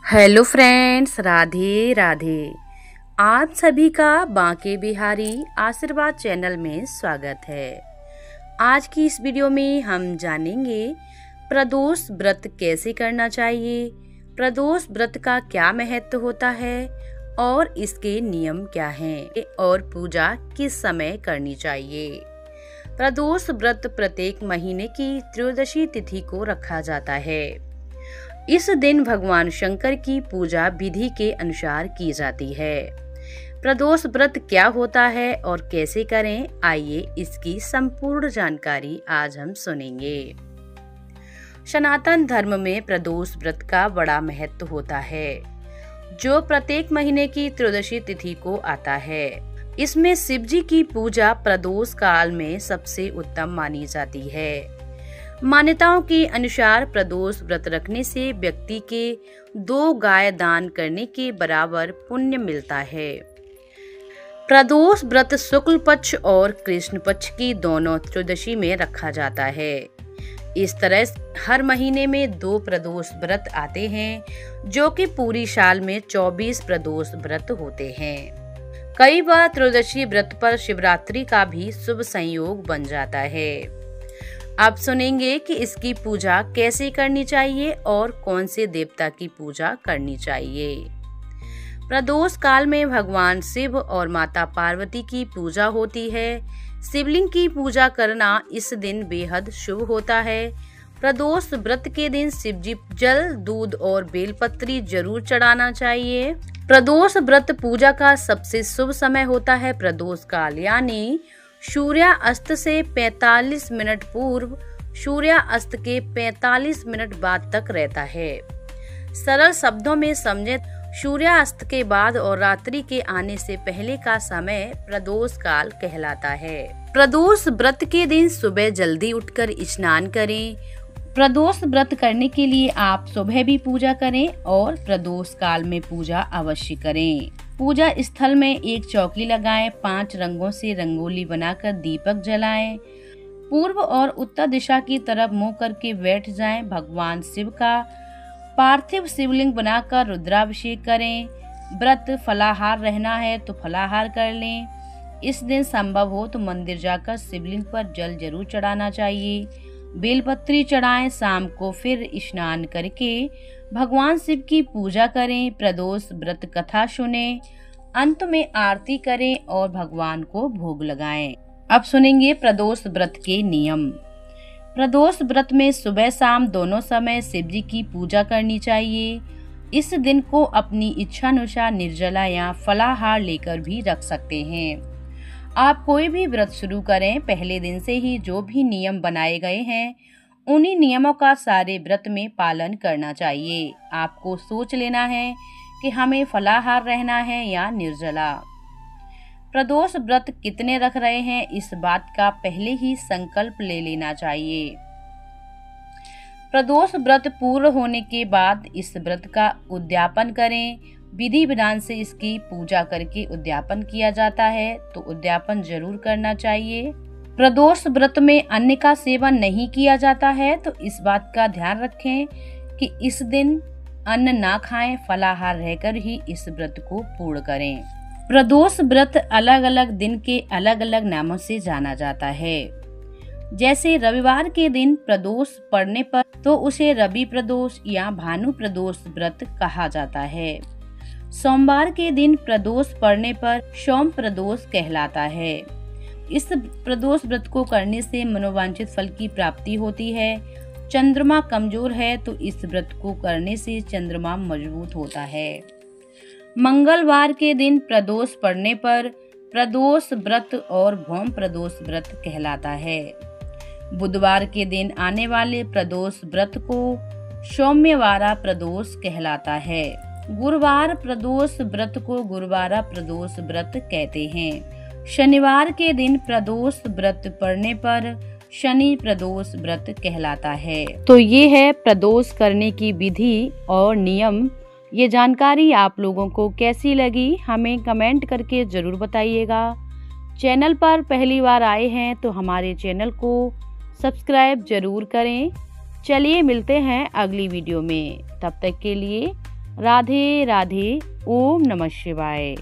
Hello friends, Radhe Radhe. आप सभी का बांके बिहारी आशीर्वाद चैनल में स्वागत है। आज की इस वीडियो में हम जानेंगे प्रदोष व्रत कैसे करना चाहिए, प्रदोष व्रत का क्या महत्व होता है और इसके नियम क्या हैं और पूजा किस समय करनी चाहिए। प्रदोष व्रत प्रत्येक महीने की त्रयोदशी तिथि को रखा जाता है। इस दिन भगवान शंकर की पूजा विधि के अनुसार की जाती है। प्रदोष व्रत क्या होता है और कैसे करें, आइए इसकी संपूर्ण जानकारी आज हम सुनेंगे। सनातन धर्म में प्रदोष व्रत का बड़ा महत्व होता है, जो प्रत्येक महीने की त्रयोदशी तिथि को आता है। इसमें शिव जी की पूजा प्रदोष काल में सबसे उत्तम मानी जाती है। मान्यताओं के अनुसार प्रदोष व्रत रखने से व्यक्ति के 2 गाय दान करने के बराबर पुण्य मिलता है। प्रदोष व्रत शुक्ल पक्ष और कृष्ण पक्ष की दोनों त्रयोदशी में रखा जाता है। इस तरह हर महीने में 2 प्रदोष व्रत आते हैं, जो कि पूरी साल में 24 प्रदोष व्रत होते हैं। कई बार त्रयोदशी व्रत पर शिवरात्रि का भी शुभ संयोग बन जाता है। अब सुनेंगे कि इसकी पूजा कैसे करनी चाहिए और कौन से देवता की पूजा करनी चाहिए। प्रदोष काल में भगवान शिव और माता पार्वती की पूजा होती है। शिवलिंग की पूजा करना इस दिन बेहद शुभ होता है। प्रदोष व्रत के दिन शिव जी जल, दूध और बेलपत्री जरूर चढ़ाना चाहिए। प्रदोष व्रत पूजा का सबसे शुभ समय होता है प्रदोष काल, यानी सूर्यास्त से 45 मिनट पूर्व सूर्यास्त के 45 मिनट बाद तक रहता है। सरल शब्दों में समझे, सूर्यास्त के बाद और रात्रि के आने से पहले का समय प्रदोष काल कहलाता है। प्रदोष व्रत के दिन सुबह जल्दी उठकर स्नान करें। प्रदोष व्रत करने के लिए आप सुबह भी पूजा करें और प्रदोष काल में पूजा अवश्य करें। पूजा स्थल में एक चौकी लगाएं, 5 रंगों से रंगोली बनाकर दीपक जलाएं। पूर्व और उत्तर दिशा की तरफ मुंह करके बैठ जाएं। भगवान शिव का पार्थिव शिवलिंग बनाकर रुद्राभिषेक करें। व्रत फलाहार रहना है तो फलाहार कर लें। इस दिन संभव हो तो मंदिर जाकर शिवलिंग पर जल जरूर चढ़ाना चाहिए। बेलपत्री चढ़ाएं। शाम को फिर स्नान करके भगवान शिव की पूजा करें। प्रदोष व्रत कथा सुनें। अंत में आरती करें और भगवान को भोग लगाएं। अब सुनेंगे प्रदोष व्रत के नियम। प्रदोष व्रत में सुबह शाम दोनों समय शिव जी की पूजा करनी चाहिए। इस दिन को अपनी इच्छा अनुसार निर्जला या फलाहार लेकर भी रख सकते हैं। आप कोई भी व्रत शुरू करें, पहले दिन से ही जो भी नियम बनाए गए हैं उन्हीं नियमों का सारे व्रत में पालन करना चाहिए। आपको सोच लेना है कि हमें फलाहार रहना है या निर्जला। प्रदोष व्रत कितने रख रहे हैं, इस बात का पहले ही संकल्प ले लेना चाहिए। प्रदोष व्रत पूर्ण होने के बाद इस व्रत का उद्यापन करें। विधि विधान से इसकी पूजा करके उद्यापन किया जाता है, तो उद्यापन जरूर करना चाहिए। प्रदोष व्रत में अन्न का सेवन नहीं किया जाता है, तो इस बात का ध्यान रखें कि इस दिन अन्न ना खाएं, फलाहार रहकर ही इस व्रत को पूर्ण करें। प्रदोष व्रत अलग अलग दिन के अलग अलग नामों से जाना जाता है। जैसे रविवार के दिन प्रदोष पड़ने पर तो उसे रवि प्रदोष या भानु प्रदोष व्रत कहा जाता है। सोमवार के दिन प्रदोष पड़ने पर सोम प्रदोष कहलाता है। इस प्रदोष व्रत को करने से मनोवांछित फल की प्राप्ति होती है। चंद्रमा कमजोर है तो इस व्रत को करने से चंद्रमा मजबूत होता है। मंगलवार के दिन प्रदोष पड़ने पर प्रदोष व्रत और भौम प्रदोष व्रत कहलाता है। बुधवार के दिन आने वाले प्रदोष व्रत को सौम्यवारा प्रदोष कहलाता है। गुरुवार प्रदोष व्रत को गुरुवारा प्रदोष व्रत कहते हैं। शनिवार के दिन प्रदोष व्रत पड़ने पर शनि प्रदोष व्रत कहलाता है। तो ये है प्रदोष करने की विधि और नियम। ये जानकारी आप लोगों को कैसी लगी, हमें कमेंट करके जरूर बताइएगा। चैनल पर पहली बार आए हैं तो हमारे चैनल को सब्सक्राइब जरूर करें। चलिए मिलते हैं अगली वीडियो में, तब तक के लिए राधे राधे। ओम नमः शिवाय।